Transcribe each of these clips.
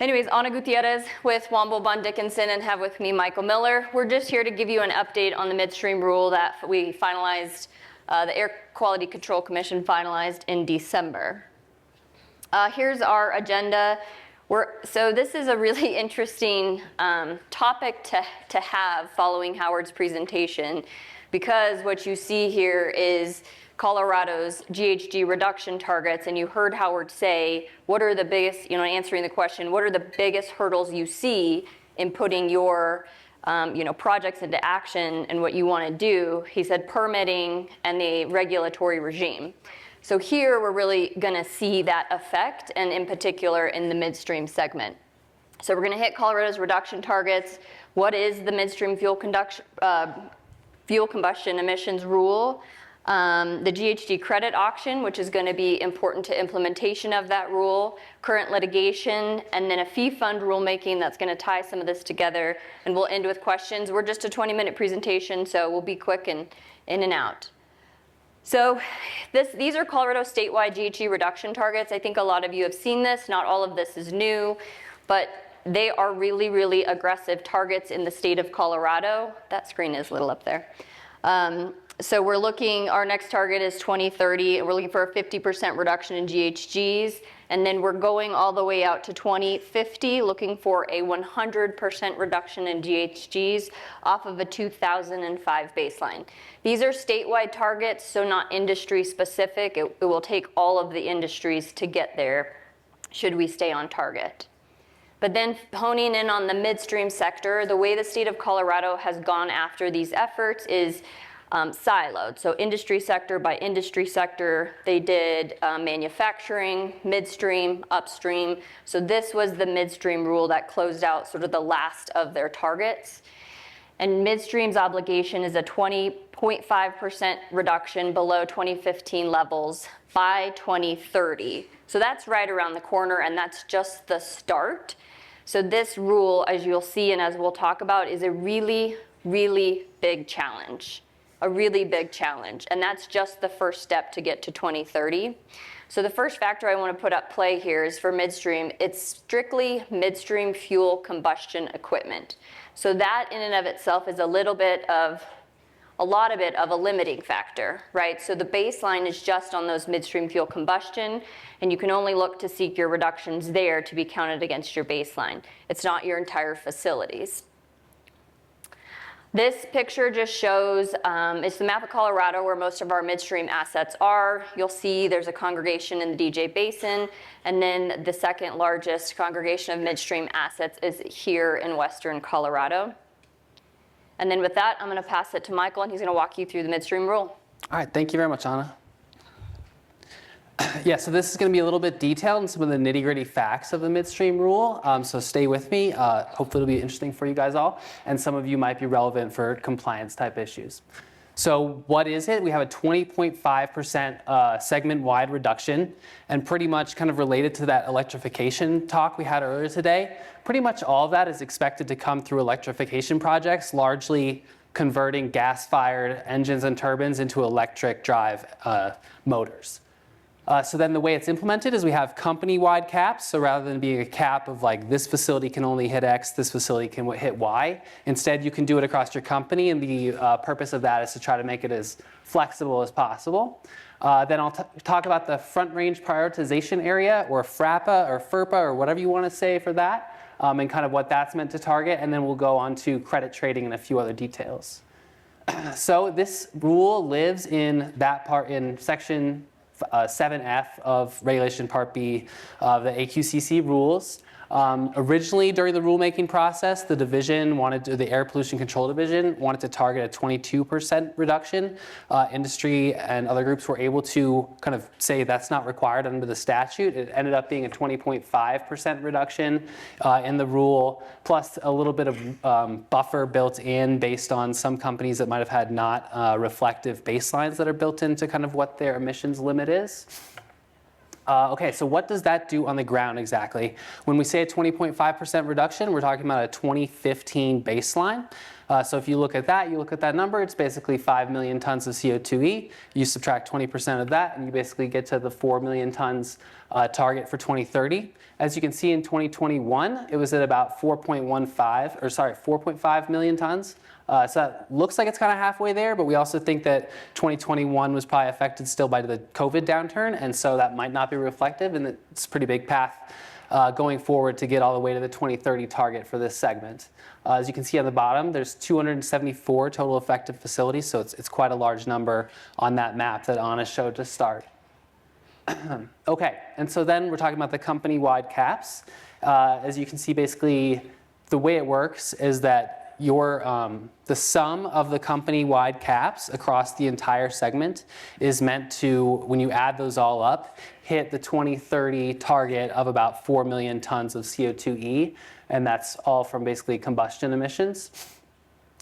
Anyways, Ana Gutiérrez with Womble, Dickinson, and have with me Michael Miller. We're just here to give you an update on the midstream rule that we finalized, the Air Quality Control Commission finalized in December. Here's our agenda. So this is a really interesting topic to have following Howard's presentation, because what you see here is Colorado's GHG reduction targets, and you heard Howard say, what are the biggest, answering the question, what are the biggest hurdles you see in putting your projects into action and what you want to do? He said permitting and the regulatory regime. So here we're really going to see that effect, and in particular in the midstream segment. So we're going to hit Colorado's reduction targets. What is the midstream fuel combustion emissions rule? The GHG credit auction, which is going to be important to implementation of that rule, current litigation, and then a fee fund rulemaking that's going to tie some of this together. And we'll end with questions. We're just a 20-minute presentation, so we'll be quick and in and out. So these are Colorado statewide GHG reduction targets. I think a lot of you have seen this. Not all of this is new, but they are really, really aggressive targets in the state of Colorado. That screen is a little up there. So we're looking, our next target is 2030. We're looking for a 50% reduction in GHGs. And then we're going all the way out to 2050, looking for a 100% reduction in GHGs off of a 2005 baseline. These are statewide targets, so not industry specific. It will take all of the industries to get there, should we stay on target. But then honing in on the midstream sector, the way the state of Colorado has gone after these efforts is siloed. So industry sector by industry sector, they did manufacturing, midstream, upstream. So this was the midstream rule that closed out sort of the last of their targets. And midstream's obligation is a 20.5% reduction below 2015 levels by 2030. So that's right around the corner, and that's just the start. So this rule, as you'll see and as we'll talk about, is a really, really big challenge. A really big challenge, and that's just the first step to get to 2030. So the first factor I want to put at play here is for midstream, it's strictly midstream fuel combustion equipment. So that in and of itself is a lot of it of a limiting factor, right? So the baseline is just on those midstream fuel combustion, and you can only look to seek your reductions there to be counted against your baseline. It's not your entire facilities. This picture just shows, it's the map of Colorado where most of our midstream assets are. You'll see there's a congregation in the DJ Basin, and then the second largest congregation of midstream assets is here in western Colorado. And then with that, I'm going to pass it to Michael, and he's going to walk you through the midstream rule. All right, thank you very much, Anna. Yeah, so this is going to be a little bit detailed in some of the nitty-gritty facts of the midstream rule, so stay with me. Hopefully it'll be interesting for you guys all, and some of you might be relevant for compliance type issues. So what is it? We have a 20.5% segment-wide reduction, and pretty much kind of related to that electrification talk we had earlier today, pretty much all of that is expected to come through electrification projects, largely converting gas-fired engines and turbines into electric drive motors. So then the way it's implemented is we have company-wide caps. So rather than being a cap of like this facility can only hit X, this facility can hit Y, instead you can do it across your company, and the purpose of that is to try to make it as flexible as possible. Then I'll talk about the front range prioritization area, or FRAPA or FERPA or whatever you want to say for that, and kind of what that's meant to target, and then we'll go on to credit trading and a few other details. So this rule lives in that part in section 7F of Regulation Part B of the AQCC rules. Originally, during the rulemaking process, the Air Pollution Control Division wanted to target a 22% reduction. Industry and other groups were able to kind of say that's not required under the statute. It ended up being a 20.5% reduction in the rule, plus a little bit of buffer built in based on some companies that might have had not reflective baselines that are built into kind of what their emissions limit is. Okay, so what does that do on the ground exactly? When we say a 20.5% reduction, we're talking about a 2015 baseline. So if you look at that number, it's basically 5 million tons of CO2e. You subtract 20% of that, and you basically get to the 4 million tons target for 2030. As you can see in 2021, it was at about 4.5 million tons. So that looks like it's kind of halfway there, but we also think that 2021 was probably affected still by the COVID downturn, and so that might not be reflective, and it's a pretty big path going forward to get all the way to the 2030 target for this segment. As you can see on the bottom, there's 274 total effective facilities, so it's quite a large number on that map that Anna showed to start. Okay, and so then we're talking about the company-wide caps. As you can see, basically, the way it works is that the sum of the company-wide caps across the entire segment is meant to, when you add those all up, hit the 2030 target of about 4 million tons of CO2e, and that's all from basically combustion emissions.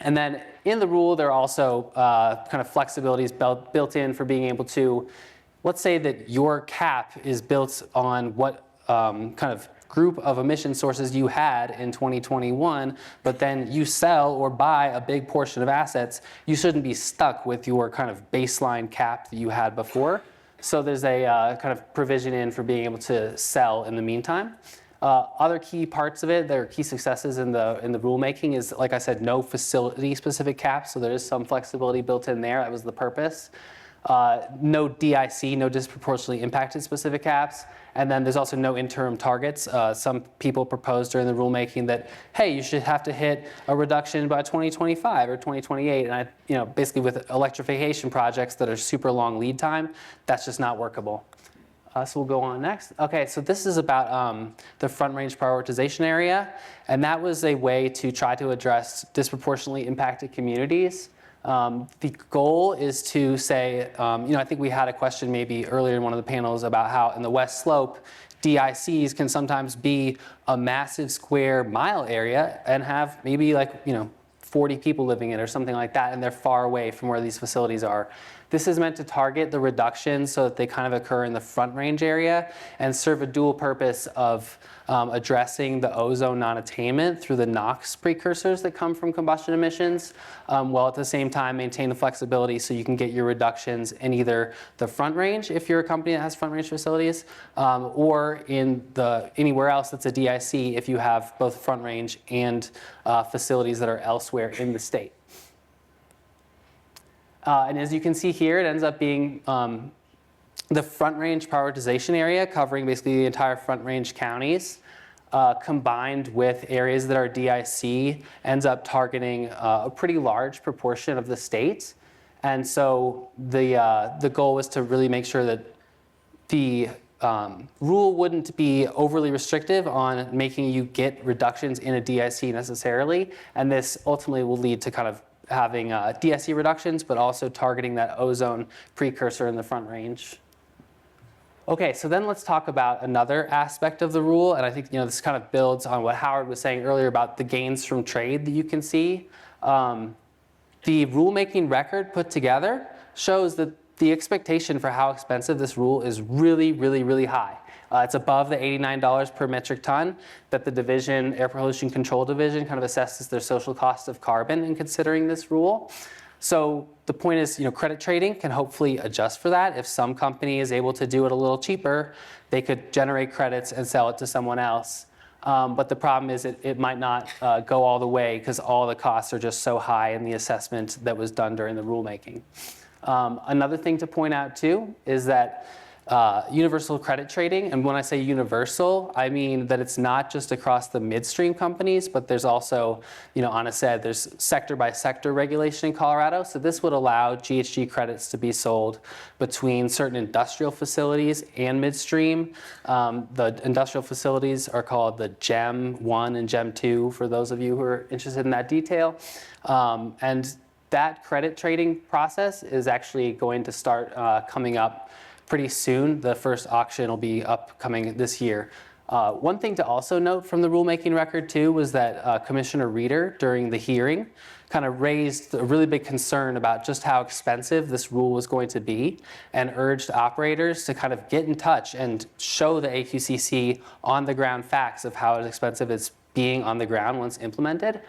And then in the rule, there are also kind of flexibilities built in for being able to, let's say that your cap is built on what kind of group of emission sources you had in 2021, but then you sell or buy a big portion of assets, you shouldn't be stuck with your kind of baseline cap that you had before. So there's a kind of provision in for being able to sell in the meantime. Other key parts of it, there are key successes in the rulemaking is, like I said, no facility-specific caps, so there is some flexibility built in there. That was the purpose. No DIC, no disproportionately impacted specific caps. And then there's also no interim targets. Some people proposed during the rulemaking that, hey, you should have to hit a reduction by 2025 or 2028. And basically with electrification projects that are super long lead time, that's just not workable. So we'll go on next. Okay, so this is about the Front Range Prioritization Area. And that was a way to try to address disproportionately impacted communities. The goal is to say, I think we had a question maybe earlier in one of the panels about how in the West Slope, DICs can sometimes be a massive square mile area and have maybe 40 people living in it or something like that, and they're far away from where these facilities are. This is meant to target the reductions so that they kind of occur in the Front Range area and serve a dual purpose of addressing the ozone non-attainment through the NOx precursors that come from combustion emissions, while at the same time maintain the flexibility so you can get your reductions in either the Front Range, if you're a company that has Front Range facilities, or in anywhere else that's a DIC if you have both Front Range and facilities that are elsewhere in the state. And as you can see here, it ends up being the Front Range Prioritization Area, covering basically the entire Front Range counties, combined with areas that are DIC, ends up targeting a pretty large proportion of the state. And so the goal was to really make sure that the rule wouldn't be overly restrictive on making you get reductions in a DIC necessarily. And this ultimately will lead to kind of having DIC reductions, but also targeting that ozone precursor in the Front Range. Okay, so then let's talk about another aspect of the rule, and I think this kind of builds on what Howard was saying earlier about the gains from trade that you can see. The rulemaking record put together shows that the expectation for how expensive this rule is really, really, really high. It's above the $89 per metric ton that the Air Pollution Control Division kind of assesses their social cost of carbon in considering this rule. So the point is, credit trading can hopefully adjust for that. If some company is able to do it a little cheaper, they could generate credits and sell it to someone else. But the problem is it might not go all the way because all the costs are just so high in the assessment that was done during the rulemaking. Another thing to point out too is that universal credit trading, and when I say universal, I mean that it's not just across the midstream companies, but there's also, Anna said, there's sector by sector regulation in Colorado. So this would allow GHG credits to be sold between certain industrial facilities and midstream. The industrial facilities are called the GEM 1 and GEM 2 for those of you who are interested in that detail. And that credit trading process is actually going to start coming up pretty soon. The first auction will be upcoming this year. One thing to also note from the rulemaking record too was that Commissioner Reeder during the hearing kind of raised a really big concern about just how expensive this rule was going to be and urged operators to kind of get in touch and show the AQCC on the ground facts of how expensive it's being on the ground once implemented.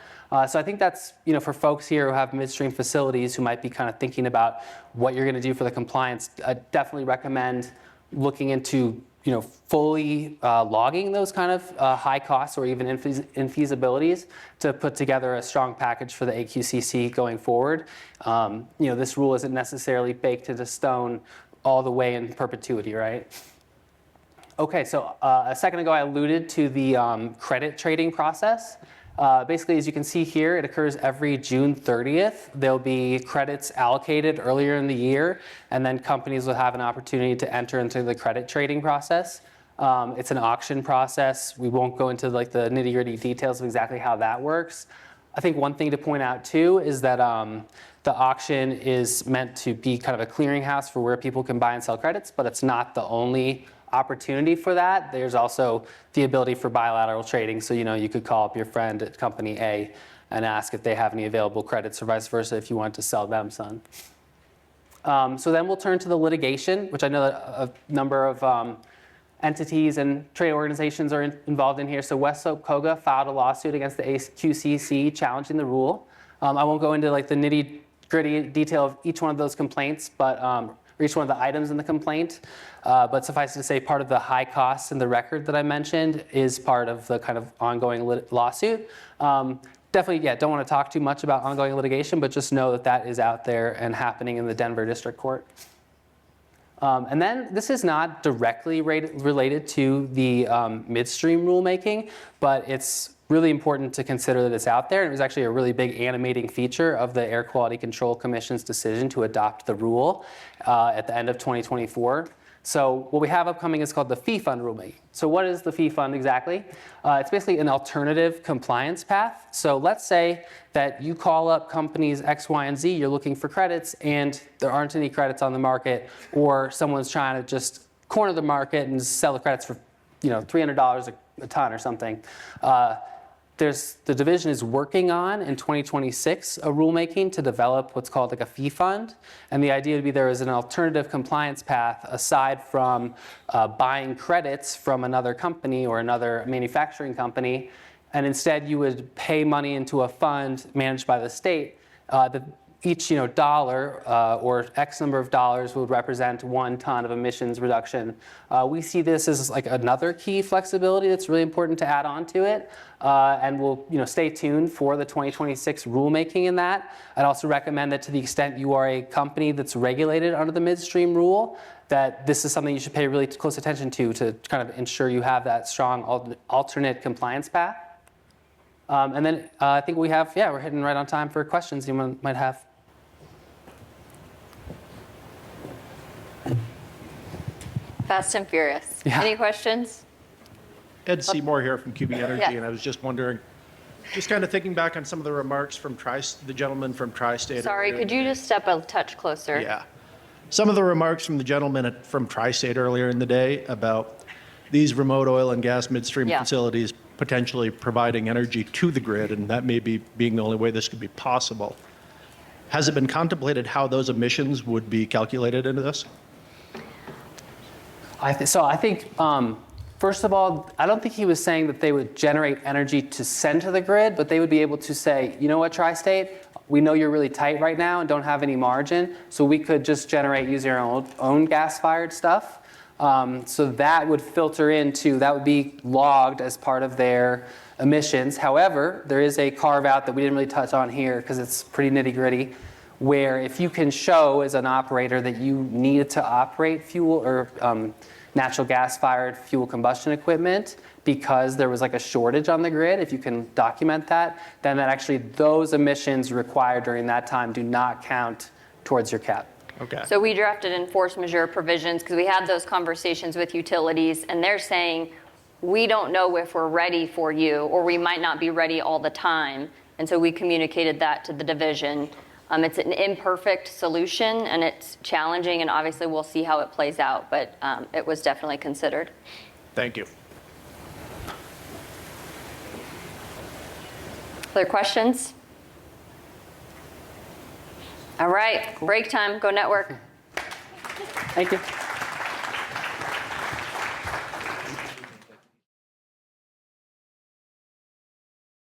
So I think that's, for folks here who have midstream facilities who might be kind of thinking about what you're going to do for the compliance, I definitely recommend looking into fully logging those kind of high costs or even infeasibilities to put together a strong package for the AQCC going forward. This rule isn't necessarily baked into stone all the way in perpetuity, right? Okay, so a second ago I alluded to the credit trading process. Basically, as you can see here, it occurs every June 30th. There'll be credits allocated earlier in the year, and then companies will have an opportunity to enter into the credit trading process. It's an auction process. We won't go into like the nitty-gritty details of exactly how that works. I think one thing to point out too is that the auction is meant to be kind of a clearinghouse for where people can buy and sell credits, but it's not the only opportunity for that. There's also the ability for bilateral trading. So, you could call up your friend at company A and ask if they have any available credits or vice versa if you want to sell them some. So then we'll turn to the litigation, which I know that a number of entities and trade organizations are involved in here. So West Slope Koga filed a lawsuit against the AQCC challenging the rule. I won't go into like the nitty-gritty detail of each one of those complaints, but or each one of the items in the complaint. But suffice to say, part of the high costs in the record that I mentioned is part of the kind of ongoing lawsuit. Definitely, don't want to talk too much about ongoing litigation, but just know that that is out there and happening in the Denver District Court. And then this is not directly related to the midstream rulemaking, but it's really important to consider that it's out there. And it was actually a really big animating feature of the Air Quality Control Commission's decision to adopt the rule at the end of 2024. So what we have upcoming is called the fee fund rulemaking. So what is the fee fund exactly? It's basically an alternative compliance path. So let's say that you call up companies X, Y, and Z, you're looking for credits, and there aren't any credits on the market, or someone's trying to just corner the market and sell the credits for $300 a ton or something. The division is working on, in 2026, a rulemaking to develop what's called like a fee fund. And the idea would be there is an alternative compliance path aside from buying credits from another company or another manufacturing company. And instead, you would pay money into a fund managed by the state. Each dollar or X number of dollars would represent 1 ton of emissions reduction. We see this as like another key flexibility that's really important to add on to it. And we'll stay tuned for the 2026 rulemaking in that. I'd also recommend that to the extent you are a company that's regulated under the midstream rule, that this is something you should pay really close attention to kind of ensure you have that strong alternate compliance path. And then I think we have, we're hitting right on time for questions you might have. Fast and furious. Yeah. Any questions? Ed Seymour here from QB Energy, Yeah. and I was just wondering, just kind of thinking back on some of the remarks from the gentleman from Tri-State. Sorry, earlier could in you the just step a touch closer? day. Yeah. Some of the remarks from the gentleman from Tri-State earlier in the day about these remote oil and gas midstream Yeah. facilities potentially providing energy to the grid, and that may be being the only way this could be possible. Has it been contemplated how those emissions would be calculated into this? I think, first of all, I don't think he was saying that they would generate energy to send to the grid, but they would be able to say, you know what, Tri-State, we know you're really tight right now and don't have any margin, so we could just generate using our own gas-fired stuff. So that would filter into, that would be logged as part of their emissions. However, there is a carve-out that we didn't really touch on here because it's pretty nitty-gritty, where if you can show as an operator that you needed to operate fuel or natural gas-fired fuel combustion equipment because there was like a shortage on the grid, if you can document that, then that actually those emissions required during that time do not count towards your cap. Okay. So we drafted in force majeure provisions because we had those conversations with utilities, and they're saying, we don't know if we're ready for you, or we might not be ready all the time. And so we communicated that to the division. It's an imperfect solution, and it's challenging, and obviously we'll see how it plays out, but it was definitely considered. Thank you. Other questions? All right, break time, go network. Thank you.